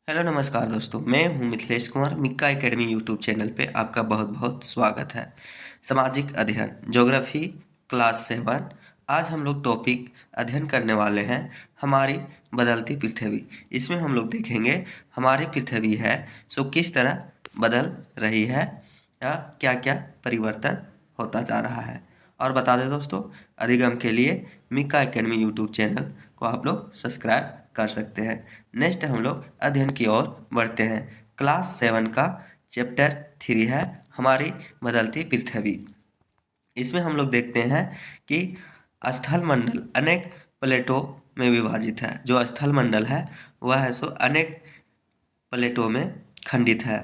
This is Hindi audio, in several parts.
हेलो नमस्कार दोस्तों, मैं हूं Mithilesh Kumar. Mika academy YouTube channel पे आपका बहुत बहुत स्वागत है। सामाजिक अध्ययन ज्योग्राफी क्लास 7। आज हम लोग टॉपिक अध्ययन करने वाले हैं हमारी बदलती पृथ्वी। इसमें हम लोग देखेंगे हमारी पृथ्वी है सो किस तरह बदल रही है या क्या क्या परिवर्तन होता जा रहा है। और बता दें दोस्तों, अधिगम के लिए मिक्का एकेडमी यूट्यूब चैनल को आप लोग सब्सक्राइब कर सकते हैं। नेक्स्ट हम लोग अध्ययन की ओर बढ़ते हैं। क्लास 7 का चैप्टर 3 है हमारी बदलती पृथ्वी। इसमें हम लोग देखते हैं कि स्थल मंडल अनेक प्लेटों में विभाजित है। जो स्थल मंडल है वह है सो अनेक प्लेटों में खंडित है,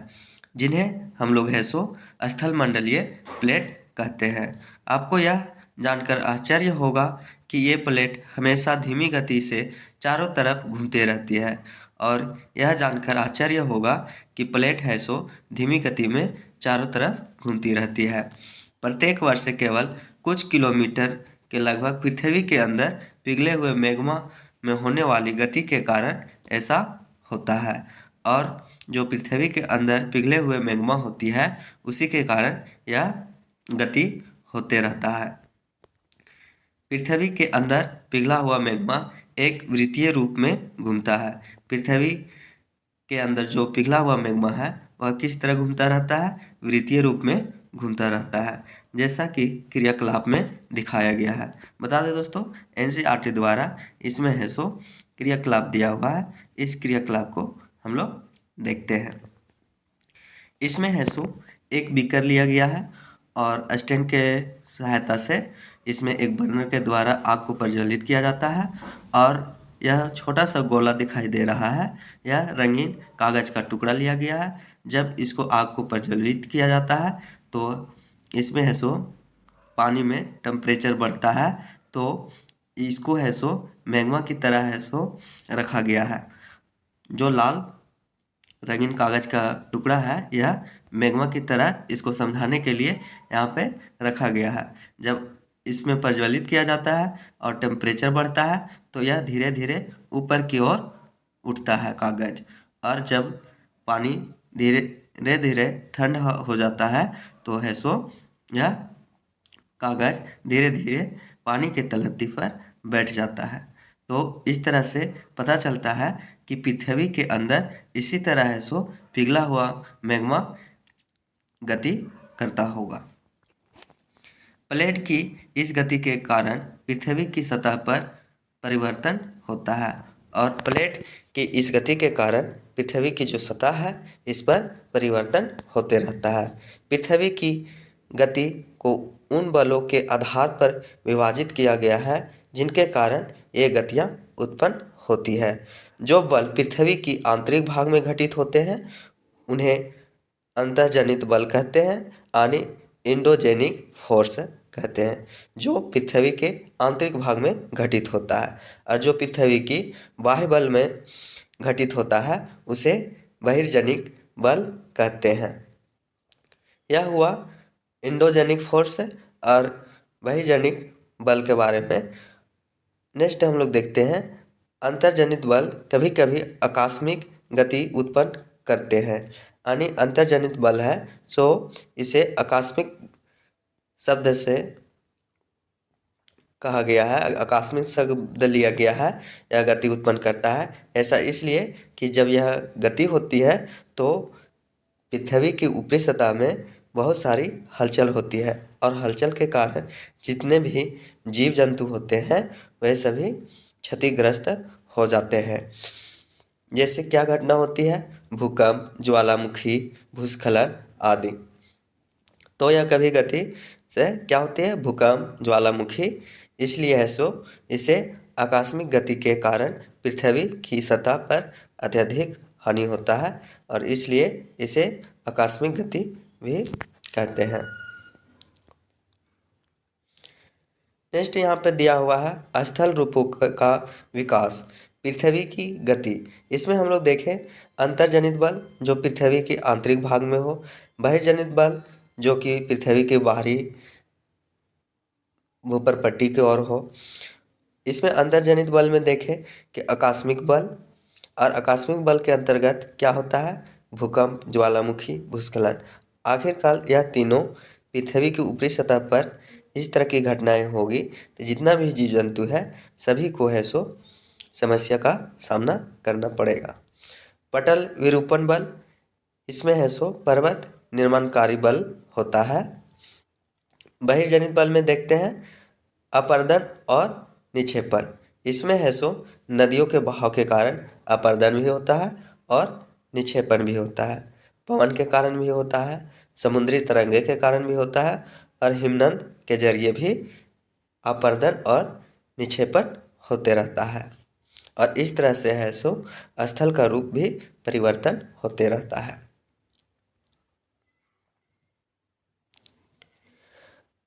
जिन्हें हम लोग है सो स्थल मंडलीय प्लेट कहते हैं। आपको यह जानकर आश्चर्य होगा कि ये प्लेट हमेशा धीमी गति से चारों तरफ घूमती रहती है। और यह जानकर आश्चर्य होगा कि प्लेट है सो धीमी गति में चारों तरफ घूमती रहती है। प्रत्येक वर्ष केवल कुछ किलोमीटर के लगभग पृथ्वी के अंदर पिघले हुए मैग्मा में होने वाली गति के कारण ऐसा होता है। और जो पृथ्वी के अंदर पिघले हुए मैग्मा होती है उसी के कारण यह गति होते रहता है। पृथ्वी के अंदर पिघला हुआ मैग्मा एक वृत्तीय रूप में घूमता है। पृथ्वी के अंदर जो पिघला हुआ मैग्मा है वह किस तरह घूमता रहता है? वृत्तीय रूप में घूमता रहता है, जैसा कि क्रियाकलाप में दिखाया गया है। बता दें दोस्तों, एनसीईआरटी द्वारा इसमें है सो क्रियाकलाप दिया हुआ है। इस क्रियाकलाप को हम लोग देखते हैं। इसमें है सो एक बीकर लिया गया है और स्टैंड के सहायता से इसमें एक बर्नर के द्वारा आग को प्रज्वलित किया जाता है। और यह छोटा सा गोला दिखाई दे रहा है, यह रंगीन कागज का टुकड़ा लिया गया है। जब इसको आग को प्रज्वलित किया जाता है तो इसमें है सो पानी में टेम्परेचर बढ़ता है, तो इसको है सो मैग्मा की तरह है सो रखा गया है। जो लाल रंगीन कागज का टुकड़ा है यह मैग्मा की तरह इसको समझाने के लिए यहाँ पे रखा गया है। जब इसमें प्रज्वलित किया जाता है और टेम्परेचर बढ़ता है तो यह धीरे धीरे ऊपर की ओर उठता है कागज। और जब पानी धीरे धीरे धीरे ठंड हो जाता है तो है सो यह कागज धीरे धीरे पानी के तलहटी पर बैठ जाता है। तो इस तरह से पता चलता है कि पृथ्वी के अंदर इसी तरह है सो पिघला हुआ मैग्मा गति करता होगा। प्लेट की इस गति के कारण पृथ्वी की सतह पर परिवर्तन होता है। और प्लेट की इस गति के कारण पृथ्वी की जो सतह है इस पर परिवर्तन होते रहता है। पृथ्वी की गति को उन बलों के आधार पर विभाजित किया गया है जिनके कारण ये गतियाँ उत्पन्न होती है। जो बल पृथ्वी की आंतरिक भाग में घटित होते हैं उन्हें अंतर्जनित बल कहते हैं, यानी इंडोजेनिक फोर्स कहते हैं, जो पृथ्वी के आंतरिक भाग में घटित होता है। और जो पृथ्वी की बाह्य बल में घटित होता है उसे बहिर्जनिक बल कहते हैं। यह हुआ इंडोजेनिक फोर्स और बहिर्जनिक बल के बारे में। नेक्स्ट हम लोग देखते हैं अंतर्जनित बल कभी कभी आकस्मिक गति उत्पन्न करते हैं, यानी अंतर्जनित बल है सो इसे आकस्मिक शब्द से कहा गया है, आकस्मिक शब्द लिया गया है। यह गति उत्पन्न करता है, ऐसा इसलिए कि जब यह गति होती है तो पृथ्वी की ऊपरी सतह में बहुत सारी हलचल होती है और हलचल के कारण जितने भी जीव जंतु होते हैं वह सभी क्षतिग्रस्त हो जाते हैं। जैसे क्या घटना होती है? भूकंप, ज्वालामुखी, भूस्खलन आदि। तो यह कभी गति से क्या होती है? भूकंप, ज्वालामुखी। इसलिए है सो इसे आकस्मिक गति के कारण पृथ्वी की सतह पर अत्यधिक हानि होता है और इसलिए इसे आकस्मिक गति भी कहते हैं। नेक्स्ट यहाँ पे दिया हुआ है स्थल रूपों का विकास, पृथ्वी की गति। इसमें हम लोग देखें अंतर्जनित बल जो पृथ्वी के आंतरिक भाग में हो, बहिर्जनित बल जो कि पृथ्वी के बाहरी ऊपर पट्टी की ओर हो। इसमें अंतर्जनित बल में देखें कि आकस्मिक बल, और आकस्मिक बल के अंतर्गत क्या होता है? भूकंप, ज्वालामुखी, भूस्खलन। आखिरकार यह तीनों पृथ्वी की ऊपरी सतह पर इस तरह की घटनाएं होगी तो जितना भी जीव जंतु है सभी को है सो समस्या का सामना करना पड़ेगा। पटल विरूपण बल, इसमें है सो पर्वत निर्माणकारी बल होता है। बहिर्जनित बल में देखते हैं अपर्दन और निक्षेपण। इसमें है सो नदियों के बहाव के कारण अपर्दन भी होता है और निक्षेपण भी होता है। पवन के कारण भी होता है, समुद्री तरंगे के कारण भी होता है और हिमनद के जरिए भी अपर्दन और निक्षेपण होते रहता है। और इस तरह से है सो स्थल का रूप भी परिवर्तन होते रहता है।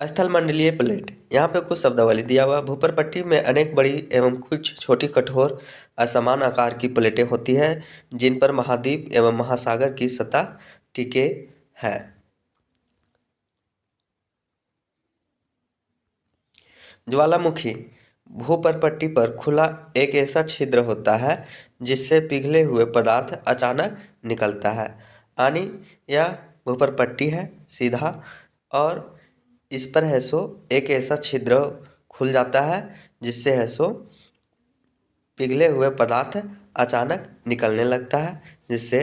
स्थल मंडलीय प्लेट, यहाँ पे कुछ शब्दावली दिया हुआ। भूपरपट्टी में अनेक बड़ी एवं कुछ छोटी कठोर असमान आकार की प्लेटें होती हैं जिन पर महाद्वीप एवं महासागर की सतह टिके है। ज्वालामुखी, भूपरपट्टी पर खुला एक ऐसा छिद्र होता है जिससे पिघले हुए पदार्थ अचानक निकलता है। यानी यह भूपरपट्टी है सीधा और इस पर है सो एक ऐसा छिद्र खुल जाता है जिससे है सो पिघले हुए पदार्थ अचानक निकलने लगता है, जिससे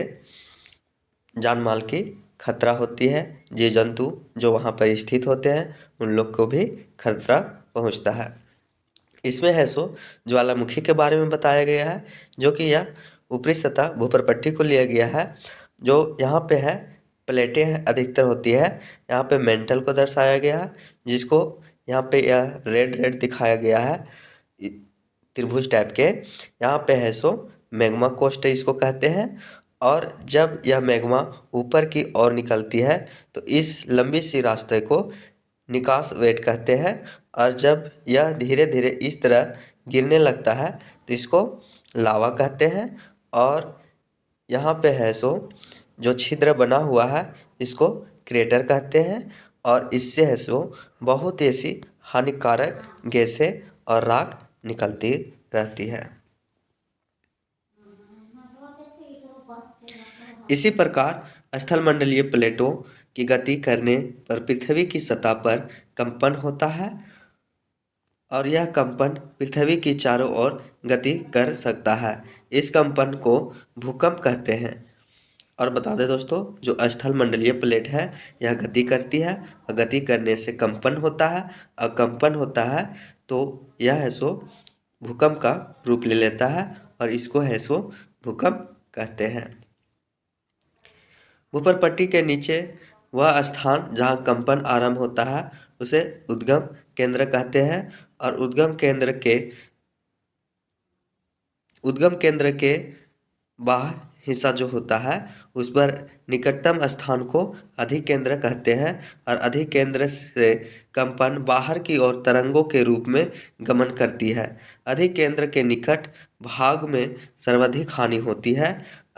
जान माल की खतरा होती है। जीव जंतु जो वहाँ पर स्थित होते हैं उन लोग को भी खतरा पहुँचता है। इसमें है सो ज्वालामुखी के बारे में बताया गया है, जो कि यह ऊपरी सतह भूपरपट्टी को लिया गया है। जो यहाँ पे है प्लेटें अधिकतर होती है। यहाँ पे मेंटल को दर्शाया गया है, जिसको यहाँ पे यह रेड रेड दिखाया गया है त्रिभुज टाइप के। यहाँ पे है सो मैग्मा कोस्ट इसको कहते हैं। और जब यह मैग्मा ऊपर की ओर निकलती है तो इस लंबी सी रास्ते को निकास वेट कहते हैं। और जब यह धीरे धीरे इस तरह गिरने लगता है तो इसको लावा कहते हैं। और यहाँ पे है सो जो छिद्र बना हुआ है इसको क्रेटर कहते हैं। और इससे है सो बहुत ऐसी हानिकारक गैसें और राख निकलती रहती है। इसी प्रकार स्थलमंडलीय प्लेटों की गति करने पर पृथ्वी की सतह पर कंपन होता है और यह कंपन पृथ्वी की चारों ओर गति कर सकता है। इस कंपन को भूकंप कहते हैं। और बता दें दोस्तों, जो स्थल मंडलीय प्लेट है यह गति करती है और गति करने से कंपन होता है और कंपन होता है तो यह है सो भूकंप का रूप ले लेता है और इसको है सो भूकंप कहते हैं। भूपरपट्टी के नीचे वह स्थान जहाँ कंपन आरंभ होता है उसे उद्गम केंद्र कहते हैं। और उद्गम केंद्र के बाह्य हिस्सा जो होता है उस पर निकटतम स्थान को अधिकेंद्र कहते हैं। और अधिकेंद्र से कंपन बाहर की ओर तरंगों के रूप में गमन करती है। अधिकेंद्र के निकट भाग में सर्वाधिक हानि होती है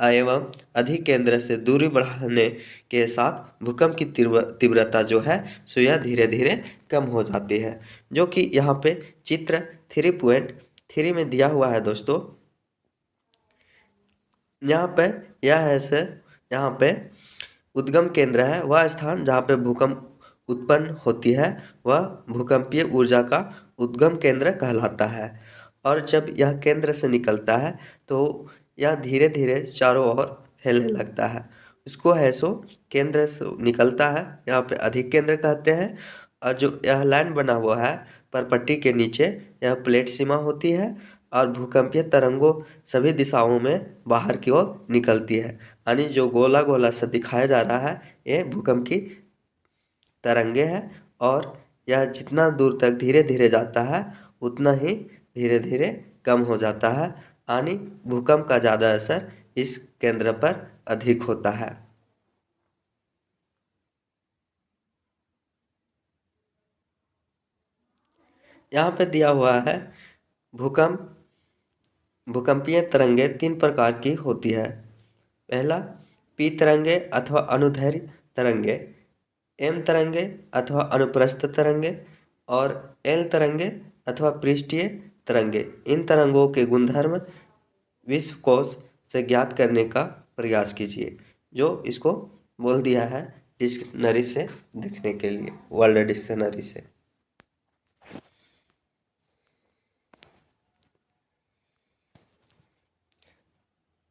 एवं अधिकेंद्र से दूरी बढ़ाने के साथ भूकंप की तीव्रता जो है सो यह धीरे धीरे कम हो जाती है, जो कि यहाँ पे चित्र 3.3 में दिया हुआ है दोस्तों। यहाँ पे यह है से यहाँ पे उद्गम केंद्र है वह स्थान जहाँ पे भूकंप उत्पन्न होती है वह भूकंपीय ऊर्जा का उद्गम केंद्र कहलाता है। और जब यह केंद्र से निकलता है तो यह धीरे धीरे चारों ओर फैलने लगता है। उसको है सो केंद्र से निकलता है, यहाँ पे अधिक केंद्र कहते हैं। और जो यह लाइन बना हुआ है परपट्टी के नीचे यह प्लेट सीमा होती है और भूकंपीय तरंगों सभी दिशाओं में बाहर की ओर निकलती है। यानी जो गोला गोला सा दिखाया जा रहा है ये भूकंप की तरंगे हैं और यह जितना दूर तक धीरे धीरे जाता है उतना ही धीरे धीरे कम हो जाता है। यानी भूकंप का ज़्यादा असर इस केंद्र पर अधिक होता है। यहाँ पे दिया हुआ है भूकंपीय तरंगे 3 प्रकार की होती है। पहला पी तरंगे अथवा अनुदैर्घ्य तरंगे, एम तरंगे अथवा अनुप्रस्थ तरंगे और एल तरंगे अथवा पृष्ठीय तरंगे। इन तरंगों के गुणधर्म विश्वकोश से ज्ञात करने का प्रयास कीजिए। जो इसको बोल दिया है डिक्शनरी से देखने के लिए, वर्ल्ड डिक्शनरी से।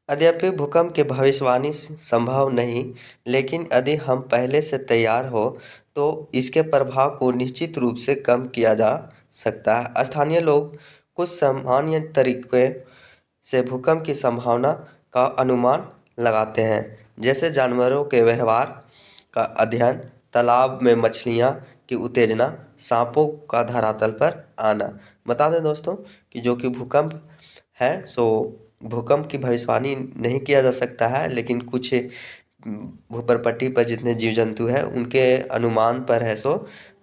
यद्यपि भूकंप की भविष्यवाणी संभव नहीं, लेकिन यदि हम पहले से तैयार हो तो इसके प्रभाव को निश्चित रूप से कम किया जा सकता है। स्थानीय लोग कुछ सामान्य तरीके से भूकंप की संभावना का अनुमान लगाते हैं, जैसे जानवरों के व्यवहार का अध्ययन, तालाब में मछलियाँ की उत्तेजना, सांपों का धरातल पर आना। बता दें दोस्तों कि जो कि भूकंप है सो भूकंप की भविष्यवाणी नहीं किया जा सकता है, लेकिन कुछ भूपरपट्टी पर जितने जीव जंतु हैं उनके अनुमान पर है सो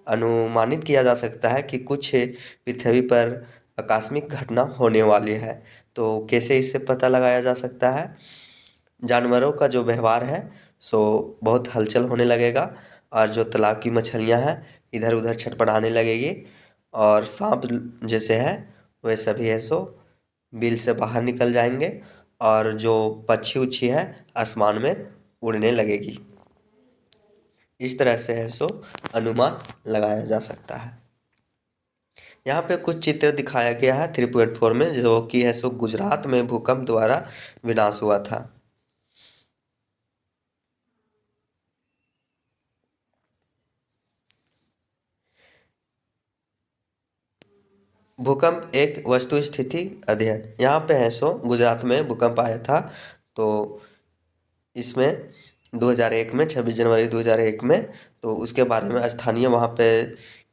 अनुमानित किया जा सकता है कि कुछ पृथ्वी पर आकस्मिक घटना होने वाली है। तो कैसे इससे पता लगाया जा सकता है? जानवरों का जो व्यवहार है सो बहुत हलचल होने लगेगा, और जो तालाब की मछलियां हैं इधर उधर छटपटाने लगेगी, और सांप जैसे है वे सभी है सो बिल से बाहर निकल जाएंगे, और जो पक्षी उच्छी है आसमान में उड़ने लगेगी। इस तरह से है सो अनुमान लगाया जा सकता है। यहाँ पे कुछ चित्र दिखाया गया है 3.4 में, जो कि है सो गुजरात में भूकंप द्वारा विनाश हुआ था। भूकंप एक वस्तु स्थिति अध्ययन, यहाँ पे है सो गुजरात में भूकंप आया था। तो इसमें 2001 में 26 जनवरी 2001 में, तो उसके बारे में स्थानीय वहाँ पे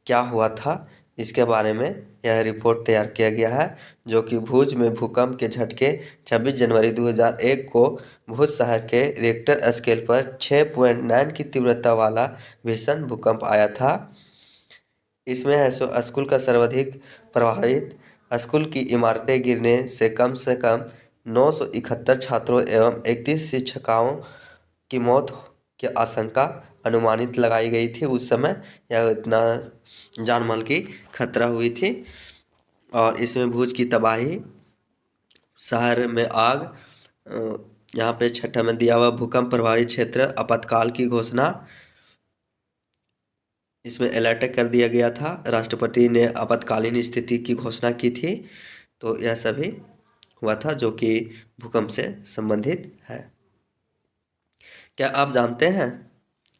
क्या हुआ था इसके बारे में यह रिपोर्ट तैयार किया गया है, जो कि भुज में भूकंप के झटके 26 जनवरी 2001 को भुज शहर के रिक्टर स्केल पर 6.9 की तीव्रता वाला भीषण भूकंप आया था। इसमें है सो स्कूल का सर्वाधिक प्रभावित, स्कूल की इमारतें गिरने से कम 971 छात्रों एवं 31 शिक्षकों की मौत की आशंका अनुमानित लगाई गई थी। उस समय यह इतना जान माल की खतरा हुई थी। और इसमें भुज की तबाही, शहर में आग, यहाँ पे छठा में दिया हुआ भूकंप प्रभावित क्षेत्र आपातकाल की घोषणा, इसमें अलर्ट कर दिया गया था, राष्ट्रपति ने आपातकालीन स्थिति की घोषणा की थी। तो यह सभी हुआ था जो कि भूकंप से संबंधित है। क्या आप जानते हैं,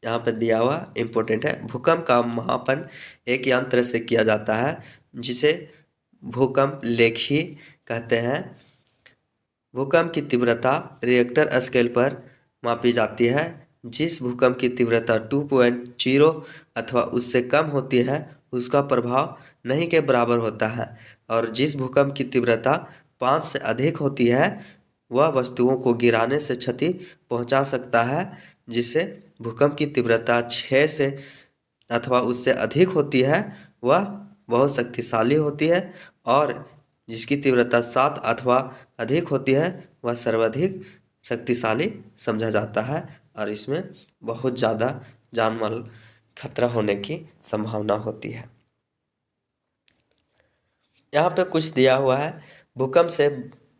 यहाँ पर दिया हुआ इम्पोर्टेंट है, भूकंप का मापन एक यंत्र से किया जाता है जिसे भूकंप लेखी कहते हैं। भूकंप की तीव्रता रिएक्टर स्केल पर मापी जाती है। जिस भूकंप की तीव्रता 2.0 अथवा उससे कम होती है उसका प्रभाव नहीं के बराबर होता है, और जिस भूकंप की तीव्रता 5 से अधिक होती है वह वस्तुओं को गिराने से क्षति पहुंचा सकता है। जिससे भूकंप की तीव्रता 6 से अथवा उससे अधिक होती है वह बहुत शक्तिशाली होती है, और जिसकी तीव्रता 7 अथवा अधिक होती है वह सर्वाधिक शक्तिशाली समझा जाता है, और इसमें बहुत ज़्यादा जान माल खतरा होने की संभावना होती है। यहाँ पे कुछ दिया हुआ है, भूकंप से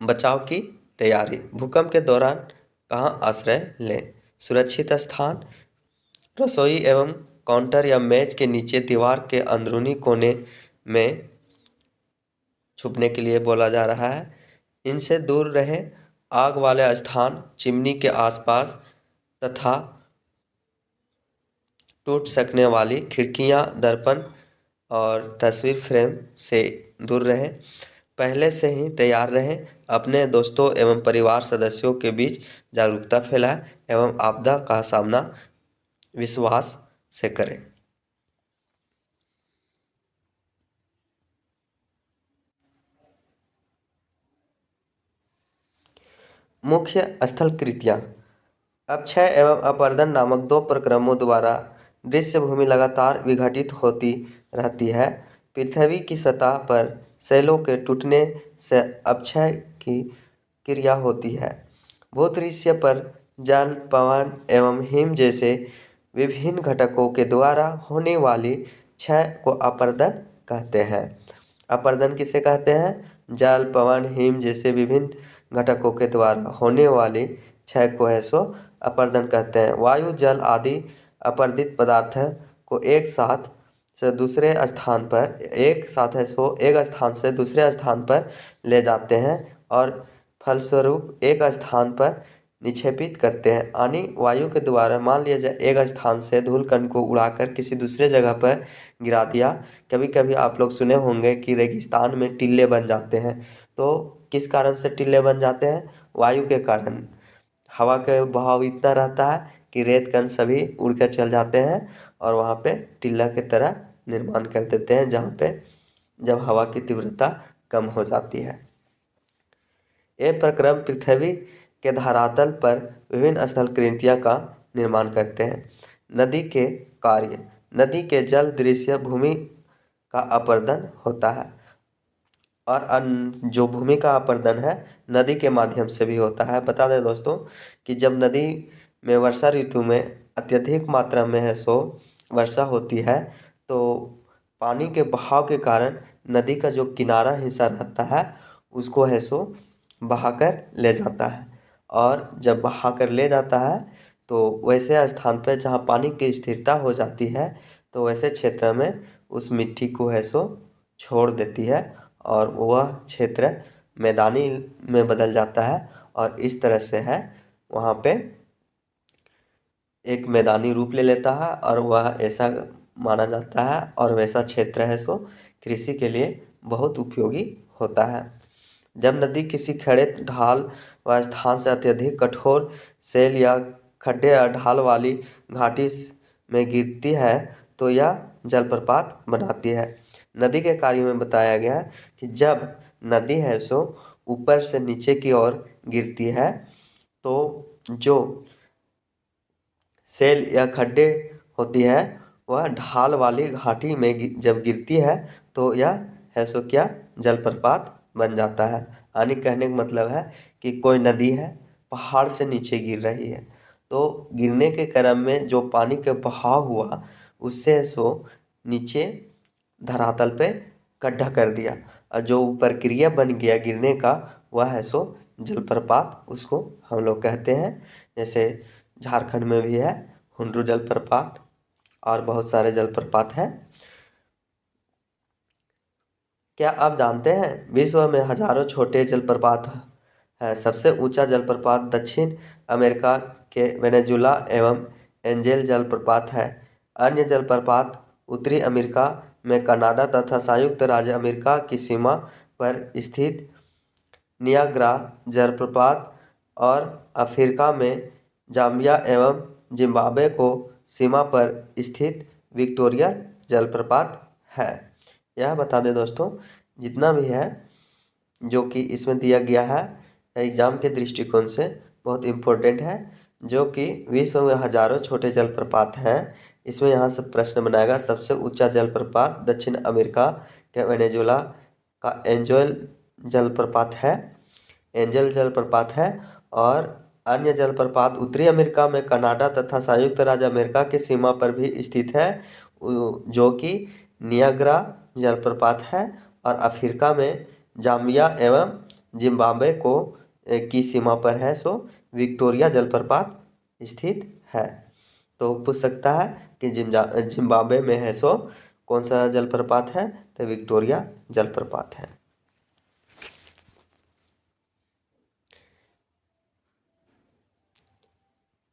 बचाव की तैयारी। भूकंप के दौरान कहाँ आश्रय लें? सुरक्षित स्थान, रसोई एवं काउंटर या मेज के नीचे, दीवार के अंदरूनी कोने में छुपने के लिए बोला जा रहा है। इनसे दूर रहें। आग वाले स्थान, चिमनी के आसपास तथा टूट सकने वाली खिड़कियां, दर्पण और तस्वीर फ्रेम से दूर रहें। पहले से ही तैयार रहें। अपने दोस्तों एवं परिवार सदस्यों के बीच जागरूकता फैलाएं एवं आपदा का सामना विश्वास से करें। मुख्य स्थल कृतियाँ, अपक्षय एवं अपरदन नामक दो प्रक्रमों द्वारा दृश्य भूमि लगातार विघटित होती रहती है। पृथ्वी की सतह पर शैलों के टूटने से अपक्षय की क्रिया होती है। भूदृश्य पर जल, पवन एवं हिम जैसे विभिन्न घटकों के द्वारा होने वाली क्षय को अपरदन कहते हैं। अपरदन किसे कहते हैं? जल, पवन, हिम जैसे विभिन्न घटकों के द्वारा होने वाली क्षय को है सो अपरदन कहते हैं। वायु, जल आदि अपरदित पदार्थ को एक साथ से दूसरे स्थान पर एक स्थान से दूसरे स्थान पर ले जाते हैं और फलस्वरूप एक स्थान पर निक्षेपित करते हैं। यानी वायु के द्वारा मान लिया जाए एक स्थान से धूल कण को उड़ाकर किसी दूसरे जगह पर गिरा दिया। कभी कभी आप लोग सुने होंगे कि रेगिस्तान में टिल्ले बन जाते हैं। तो किस कारण से टिल्ले बन जाते हैं? वायु के कारण। हवा का बहाव इतना रहता है कि रेत कण सभी उड़ कर चल जाते हैं और वहाँ पे टिल्ला की तरह निर्माण कर देते हैं, जहाँ पे जब हवा की तीव्रता कम हो जाती है। ये प्रक्रम पृथ्वी के धरातल पर विभिन्न स्थल कृतियों का निर्माण करते हैं। नदी के कार्य। नदी के जल दृश्य भूमि का अपर्दन होता है और जो भूमि का अपर्दन है नदी के माध्यम से भी होता है। बता दें दोस्तों कि जब नदी में वर्षा ऋतु में अत्यधिक मात्रा में है सो वर्षा होती है तो पानी के बहाव के कारण नदी का जो किनारा हिस्सा रहता है उसको है सो बहाकर ले जाता है। और जब बहाकर ले जाता है तो वैसे स्थान पर जहाँ पानी की स्थिरता हो जाती है तो वैसे क्षेत्र में उस मिट्टी को है सो छोड़ देती है और वह क्षेत्र मैदानी में बदल जाता है और इस तरह से है वहाँ पे एक मैदानी रूप ले लेता है और वह ऐसा माना जाता है और वैसा क्षेत्र है सो कृषि के लिए बहुत उपयोगी होता है। जब नदी किसी खड़े ढाल व स्थान से अत्यधिक कठोर सेल या खड्डे या ढाल वाली घाटी में गिरती है तो यह जलप्रपात बनाती है। नदी के कार्य में बताया गया है कि जब नदी है सो ऊपर से नीचे की ओर गिरती है तो जो सेल या खड्डे होती है वह ढाल वाली घाटी में जब गिरती है तो यह है सो क्या जलप्रपात बन जाता है। यानी कहने का मतलब है कि कोई नदी है पहाड़ से नीचे गिर रही है तो गिरने के क्रम में जो पानी के बहाव हुआ उससे सो नीचे धरातल पे गड्ढा कर दिया और जो प्रक्रिया बन गया गिरने का वह है सो जलप्रपात उसको हम लोग कहते हैं। जैसे झारखंड में भी है हुंड्रू जलप्रपात और बहुत सारे जलप्रपात हैं। क्या आप जानते हैं विश्व में हजारों छोटे जलप्रपात हैं? सबसे ऊंचा जलप्रपात दक्षिण अमेरिका के वेनेजुला एवं एंजेल जलप्रपात है। अन्य जलप्रपात उत्तरी अमेरिका में कनाडा तथा संयुक्त राज्य अमेरिका की सीमा पर स्थित नियाग्रा जलप्रपात और अफ्रीका में जाम्बिया एवं जिम्बाब्वे को सीमा पर स्थित विक्टोरिया जलप्रपात है। यह बता दें दोस्तों जितना भी है जो कि इसमें दिया गया है एग्जाम के दृष्टिकोण से बहुत इम्पोर्टेंट है, जो कि विश्व में हजारों छोटे जलप्रपात हैं। इसमें यहाँ से प्रश्न बनाएगा सबसे ऊंचा जलप्रपात दक्षिण अमेरिका के वेनेजुला का एंजल जलप्रपात है और अन्य जलप्रपात उत्तरी अमेरिका में कनाडा तथा संयुक्त राज्य अमेरिका की सीमा पर भी स्थित है जो कि नियाग्रा जलप्रपात है और अफ्रीका में जाम्बिया एवं जिम्बाब्वे को की सीमा पर है सो विक्टोरिया जलप्रपात स्थित है। तो पूछ सकता है कि जिम्बाब्वे में है सो कौन सा जलप्रपात है? तो विक्टोरिया जलप्रपात है।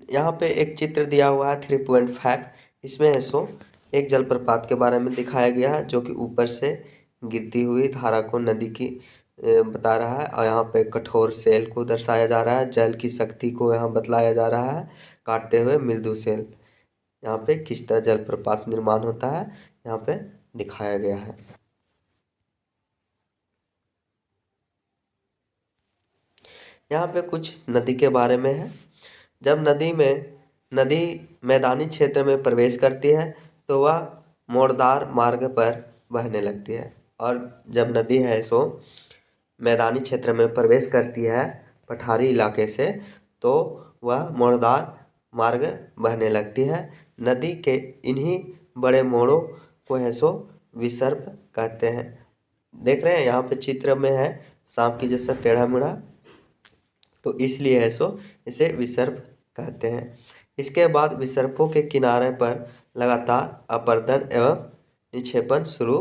यहाँ पे एक चित्र दिया हुआ है 3.5। इसमें है सो एक जलप्रपात के बारे में दिखाया गया है जो कि ऊपर से गिरती हुई धारा को नदी की बता रहा है और यहाँ पे कठोर सेल को दर्शाया जा रहा है। जल की शक्ति को यहाँ बतलाया जा रहा है काटते हुए मृदु सेल। यहाँ पे किस तरह जलप्रपात निर्माण होता है यहाँ पे दिखाया गया है। यहाँ पे कुछ नदी के बारे में है। जब नदी मैदानी क्षेत्र में प्रवेश करती है तो वह मोड़दार मार्ग पर बहने लगती है और जब नदी है सो मैदानी क्षेत्र में प्रवेश करती है पठारी इलाके से तो वह मोड़दार मार्ग बहने लगती है। नदी के इन्हीं बड़े मोड़ों को है सो विसर्प कहते हैं। देख रहे हैं यहाँ पे चित्र में है सांप की जैसा टेढ़ा मेढ़ा तो इसलिए है सो इसे विसर्प कहते हैं। इसके बाद विसर्पों के किनारे पर लगातार अपर्दन एवं निक्षेपण शुरू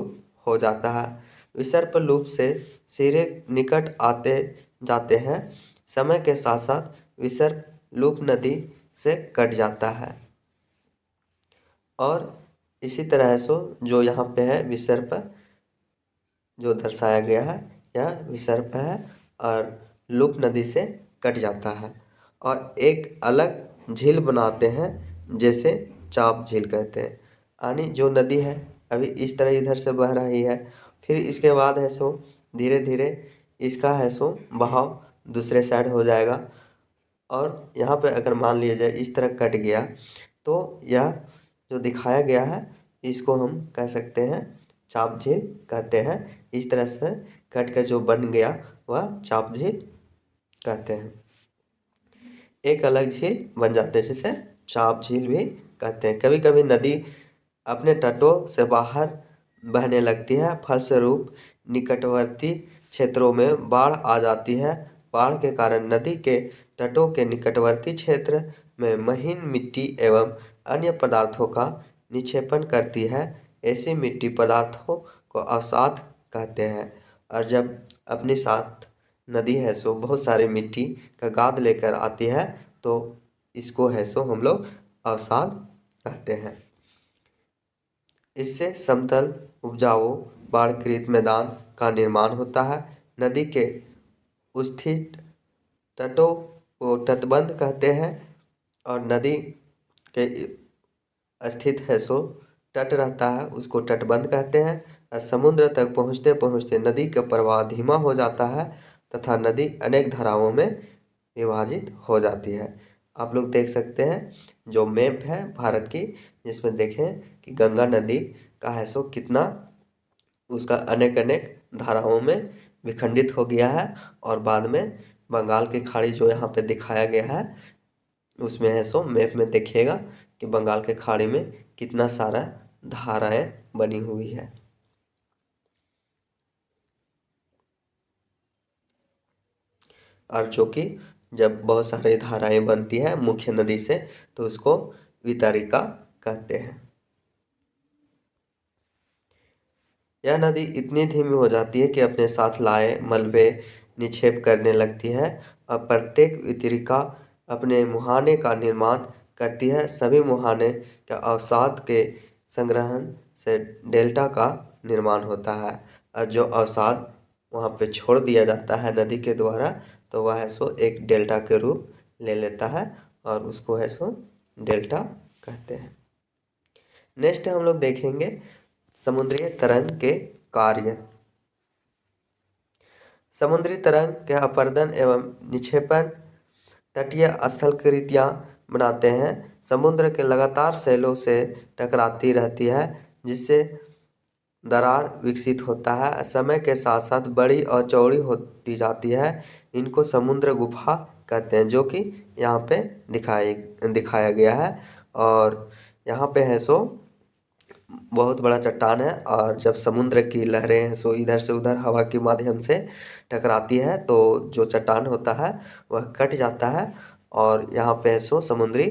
हो जाता है। विसर्प लूप से सिरे निकट आते जाते हैं। समय के साथ साथ विसर्प लूप नदी से कट जाता है। और इसी तरह है सो जो यहाँ पे है विसर्प जो दर्शाया गया है यह विसर्प है और लूप नदी से कट जाता है और एक अलग झील बनाते हैं जैसे चाप झील कहते हैं। यानी जो नदी है अभी इस तरह इधर से बह रही है, फिर इसके बाद है सो धीरे धीरे इसका है सो बहाव दूसरे साइड हो जाएगा। और यहाँ पे अगर मान लिया जाए इस तरह कट गया तो यह जो दिखाया गया है इसको हम कह सकते हैं चाप झील कहते हैं। इस तरह से कट के जो बन गया वह चाप झील कहते हैं। एक अलग झील बन जाते हैं जिसे चाप झील भी कहते हैं। कभी कभी नदी अपने तटों से बाहर बहने लगती है, फलस्वरूप निकटवर्ती क्षेत्रों में बाढ़ आ जाती है। बाढ़ के कारण नदी के तटों के निकटवर्ती क्षेत्र में महीन मिट्टी एवं अन्य पदार्थों का निक्षेपण करती है। ऐसी मिट्टी पदार्थों को अवसाद कहते हैं। और जब अपने साथ नदी है सो बहुत सारी मिट्टी का गाद लेकर आती है तो इसको है सो हम लोग अवसाद कहते हैं। इससे समतल उपजाऊ बाढ़कृत मैदान का निर्माण होता है। नदी के स्थित तटों को तटबंध कहते हैं और नदी के स्थित है सो तट रहता है उसको तटबंध कहते हैं। और समुद्र तक पहुँचते पहुँचते नदी का प्रवाह धीमा हो जाता है तथा नदी अनेक धाराओं में विभाजित हो जाती है। आप लोग देख सकते हैं जो मैप है भारत की जिसमें देखें कि गंगा नदी का है सो कितना उसका अनेक अनेक धाराओं में विखंडित हो गया है। और बाद में बंगाल की खाड़ी जो यहाँ पे दिखाया गया है उसमें है सो मैप में देखिएगा कि बंगाल के खाड़ी में कितना सारा धाराएं बनी हुई है। और जो कि जब बहुत सारी धाराएं बनती है मुख्य नदी से तो उसको वितरिका कहते हैं। यह नदी इतनी धीमी हो जाती है कि अपने साथ लाए मलबे निक्षेप करने लगती है और प्रत्येक वितरिका अपने मुहाने का निर्माण करती है। सभी मुहाने के अवसाद के संग्रहण से डेल्टा का निर्माण होता है। और जो अवसाद वहाँ पे छोड़ दिया जाता है नदी के द्वारा तो वह है सो एक डेल्टा के रूप ले लेता है और उसको है सो डेल्टा कहते हैं। नेक्स्ट हम लोग देखेंगे समुद्री तरंग के कार्य। समुद्री तरंग के अपर्दन एवं निक्षेपण तटीय स्थलाकृतियाँ बनाते हैं। समुद्र के लगातार सैलों से टकराती रहती है जिससे दरार विकसित होता है। समय के साथ साथ बड़ी और चौड़ी होती जाती है। इनको समुद्र गुफा कहते हैं जो कि यहाँ पे दिखाया गया है। और यहाँ पे है सो बहुत बड़ा चट्टान है और जब समुद्र की लहरें हैं सो इधर से उधर हवा के माध्यम से टकराती है तो जो चट्टान होता है वह कट जाता है और यहाँ पे है सो समुद्री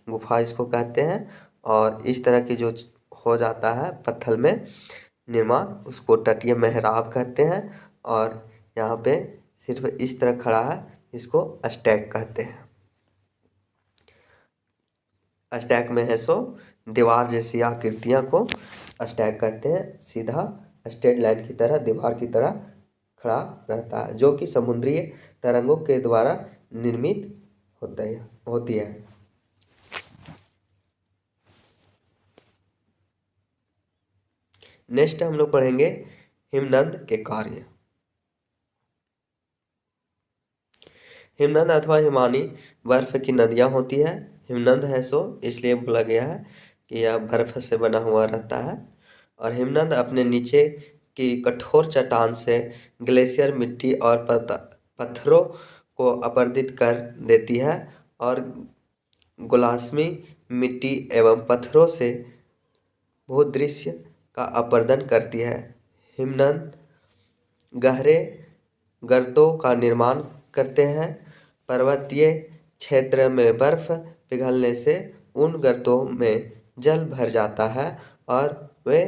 गुफा इसको कहते हैं। और इस तरह की जो हो जाता है पत्थर में निर्माण उसको तटीय मेहराब कहते हैं। और यहाँ पे सिर्फ इस तरह खड़ा है इसको स्टैक कहते हैं। स्टैक में है सो दीवार जैसी आकृतियाँ को स्टैक कहते हैं। सीधा स्ट्रेट लाइन की तरह दीवार की तरह खड़ा रहता है जो कि समुद्री तरंगों के द्वारा निर्मित होती है। नेक्स्ट हम लोग पढ़ेंगे हिमनद के कार्य। हिमनद अथवा हिमानी बर्फ की नदियाँ होती है। हिमनद है सो इसलिए बोला गया है कि यह बर्फ से बना हुआ रहता है। और हिमनद अपने नीचे की कठोर चट्टान से ग्लेशियर मिट्टी और पत्थरों को अपरदित कर देती है और गोलाश्मी मिट्टी एवं पत्थरों से भूदृश्य का अपरदन करती है। हिमनद गहरे गर्तों का निर्माण करते हैं। पर्वतीय क्षेत्र में बर्फ पिघलने से उन गर्तों में जल भर जाता है और वे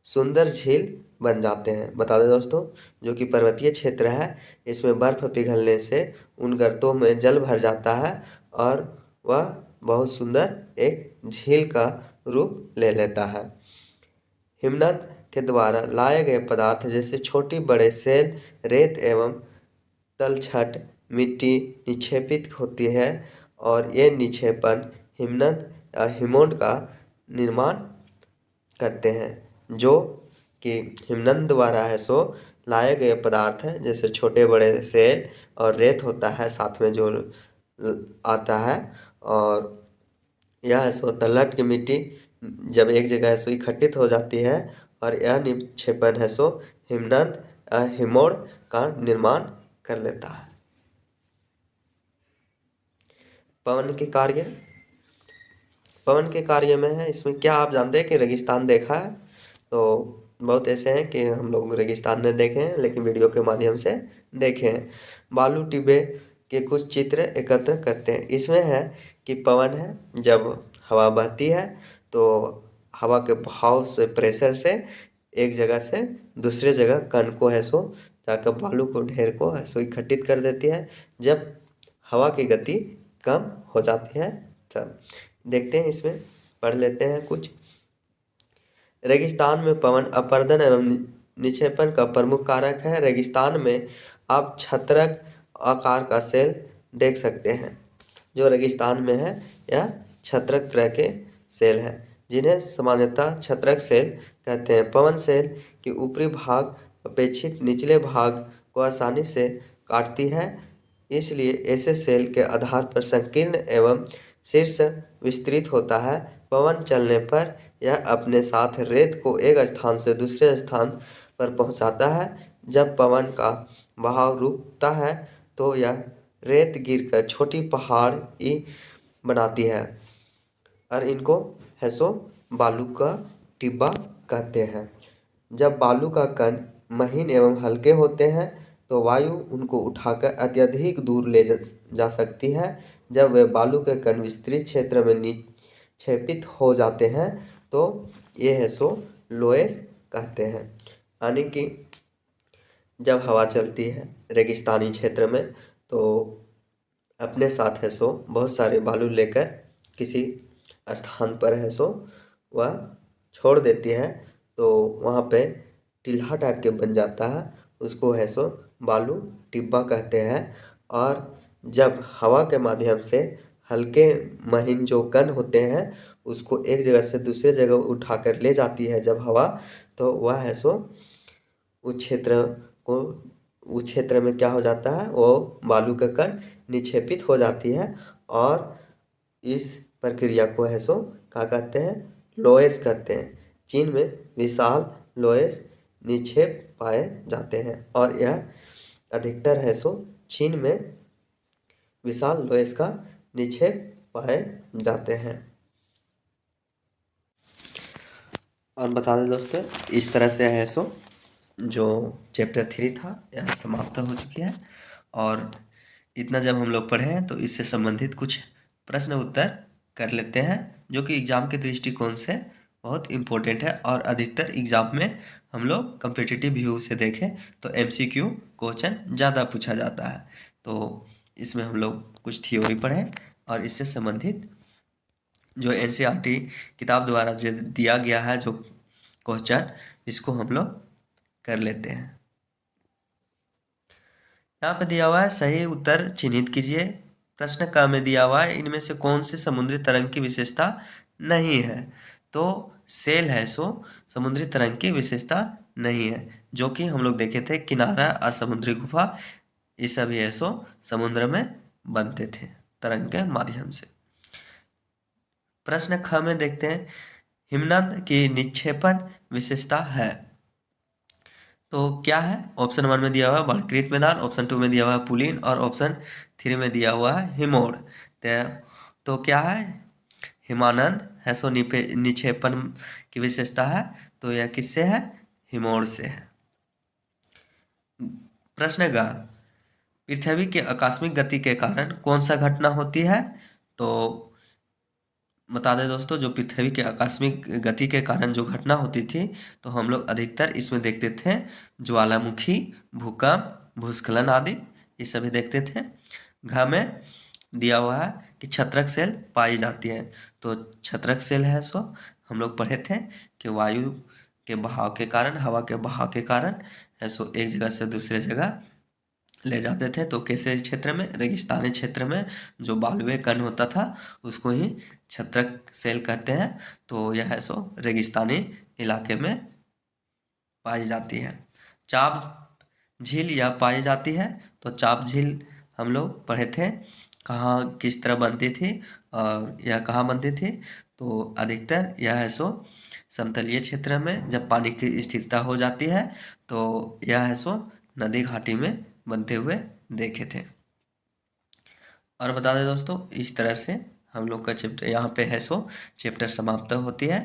सुंदर झील बन जाते हैं। बता दें दोस्तों, जो कि पर्वतीय क्षेत्र है, इसमें बर्फ पिघलने से उन गर्तों में जल भर जाता है और वह बहुत सुंदर एक झील का रूप ले लेता है। हिमनद के द्वारा लाए गए पदार्थ जैसे छोटी बड़े सेल, रेत एवं तलछट मिट्टी निक्षेपित होती है और ये निक्षेपण हिमनद या हिमोड का निर्माण करते हैं, जो कि हिमनद द्वारा है सो लाए गए पदार्थ है जैसे छोटे बड़े सेल और रेत होता है साथ में जो आता है, और यह है सो तलहट की मिट्टी जब एक जगह है सो इकट्ठित हो जाती है और यह निक्षेपण है सो हिमनद हिमोड़ का निर्माण कर लेता है। पवन के कार्य, पवन के कार्य में है इसमें क्या आप जानते हैं कि रेगिस्तान देखा है? तो बहुत ऐसे हैं कि हम लोग रेगिस्तान नहीं देखे हैं लेकिन वीडियो के माध्यम से देखे हैं। बालू टिब्बे के कुछ चित्र एकत्र करते हैं। इसमें है कि पवन है, जब हवा बहती है तो हवा के बहाव से, प्रेशर से एक जगह से दूसरे जगह कण को है सो जाकर बालू को, ढेर को है सो इकट्ठित कर देती है। जब हवा की गति कम हो जाती है तब देखते हैं, इसमें पढ़ लेते हैं कुछ। रेगिस्तान में पवन अपरदन एवं निक्षेपण का प्रमुख कारक है। रेगिस्तान में आप छत्रक आकार का सेल देख सकते हैं। जो रेगिस्तान में है यह छत्रक तरह के सेल है, जिन्हें सामान्यतः छत्रक सेल कहते हैं। पवन सेल की ऊपरी भाग अपेक्षित निचले भाग को आसानी से काटती है, इसलिए ऐसे सेल के आधार पर संकीर्ण एवं शीर्ष विस्तृत होता है। पवन चलने पर यह अपने साथ रेत को एक स्थान से दूसरे स्थान पर पहुंचाता है। जब पवन का बहाव रुकता है तो यह रेत गिरकर छोटी पहाड़ी बनाती है और इनको है सो बालू का टिब्बा कहते हैं। जब बालू का कण महीन एवं हल्के होते हैं तो वायु उनको उठाकर अत्यधिक दूर ले जा सकती है। जब वे बालू के कण विस्तृत क्षेत्र में निक्षेपित हो जाते हैं तो ये है सो लोएस कहते हैं। यानी कि जब हवा चलती है रेगिस्तानी क्षेत्र में तो अपने साथ है सो बहुत सारे बालू लेकर किसी स्थान पर है सो वह छोड़ देती है, तो वहाँ पे टिल्हा टाइप के बन जाता है, उसको है सो बालू टिब्बा कहते हैं। और जब हवा के माध्यम से हल्के महीन जो कण होते हैं उसको एक जगह से दूसरे जगह उठाकर ले जाती है जब हवा, तो वह है सो उस क्षेत्र को, उस क्षेत्र में क्या हो जाता है, वो बालू का कण निक्षेपित हो जाती है और इस प्रक्रिया को है सो क्या कहते हैं, लोएस कहते हैं। चीन में विशाल लोएस निक्षेप पाए जाते हैं और यह अधिकतर है सो चीन में विशाल लोएस का निक्षेप पाए जाते हैं। और बता दें दोस्तों, इस तरह से है सो जो चैप्टर 3 था यह समाप्त हो चुकी है। और इतना जब हम लोग पढ़े हैं तो इससे संबंधित कुछ प्रश्न उत्तर कर लेते हैं, जो कि एग्ज़ाम के दृष्टिकोण से बहुत इम्पोर्टेंट है। और अधिकतर एग्ज़ाम में हम लोग कम्पिटिटिव व्यू से देखें तो MCQ क्वेश्चन ज़्यादा पूछा जाता है। तो इसमें हम लोग कुछ थ्योरी पढ़ें और इससे संबंधित जो NCERT किताब द्वारा जो दिया गया है जो क्वेश्चन, इसको हम लोग कर लेते हैं। यहाँ पे दिया हुआ है सही उत्तर चिन्हित कीजिए। प्रश्न क में दिया हुआ है इनमें से कौन सी समुद्री तरंग की विशेषता नहीं है? तो सेल है सो समुद्री तरंग की विशेषता नहीं है, जो कि हम लोग देखे थे किनारा और समुद्री गुफा, ये सभी है सो समुद्र में बनते थे तरंग के माध्यम से। प्रश्न ख में देखते हैं, हिमनद की निक्षेपण विशेषता है तो क्या है? ऑप्शन 1 में दिया हुआ है बर्फीकृत मैदान, ऑप्शन 2 में दिया हुआ है पुलिन और ऑप्शन 3 में दिया हुआ है हिमोड़। तो क्या है? हिमानंद है सो निक्षेपण की विशेषता है, तो यह किससे है? हिमोड़ से है। प्रश्न ग, पृथ्वी के आकस्मिक गति के कारण कौन सा घटना होती है? तो बता दें दोस्तों, जो पृथ्वी के आकस्मिक गति के कारण जो घटना होती थी, तो हम लोग अधिकतर इसमें देखते थे ज्वालामुखी, भूकंप, भूस्खलन आदि, ये सभी देखते थे। घ में दिया हुआ है कि छत्रक सेल पाई जाती है। तो छत्रक सेल है सो हम लोग पढ़े थे कि वायु के बहाव के कारण, हवा के बहाव के कारण है सो एक जगह से दूसरे जगह ले जाते थे। तो कैसे क्षेत्र में, रेगिस्तानी क्षेत्र में जो बालुए कण होता था उसको ही छत्रक सेल कहते हैं। तो यह है सो रेगिस्तानी इलाके में पाई जाती है। चाप झील यह पाई जाती है। तो चाप झील हम लोग पढ़े थे कहाँ किस तरह बनती थी और यह कहाँ बनती थी। तो अधिकतर यह है सो समतलीय क्षेत्र में जब पानी की स्थिरता हो जाती है तो यह है सो नदी घाटी में बनते हुए देखे थे। और बता दें दोस्तों, इस तरह से हम लोग का चैप्टर यहाँ पे है सो चैप्टर समाप्त होती है।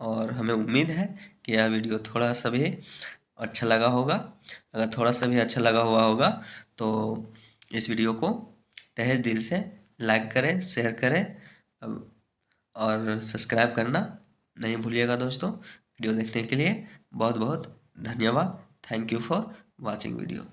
और हमें उम्मीद है कि यह वीडियो थोड़ा सा भी अच्छा लगा होगा। अगर थोड़ा सा भी अच्छा लगा हुआ होगा तो इस वीडियो को तहे दिल से लाइक करें, शेयर करें और सब्सक्राइब करना नहीं भूलिएगा दोस्तों। वीडियो देखने के लिए बहुत बहुत धन्यवाद। Thank you for watching video.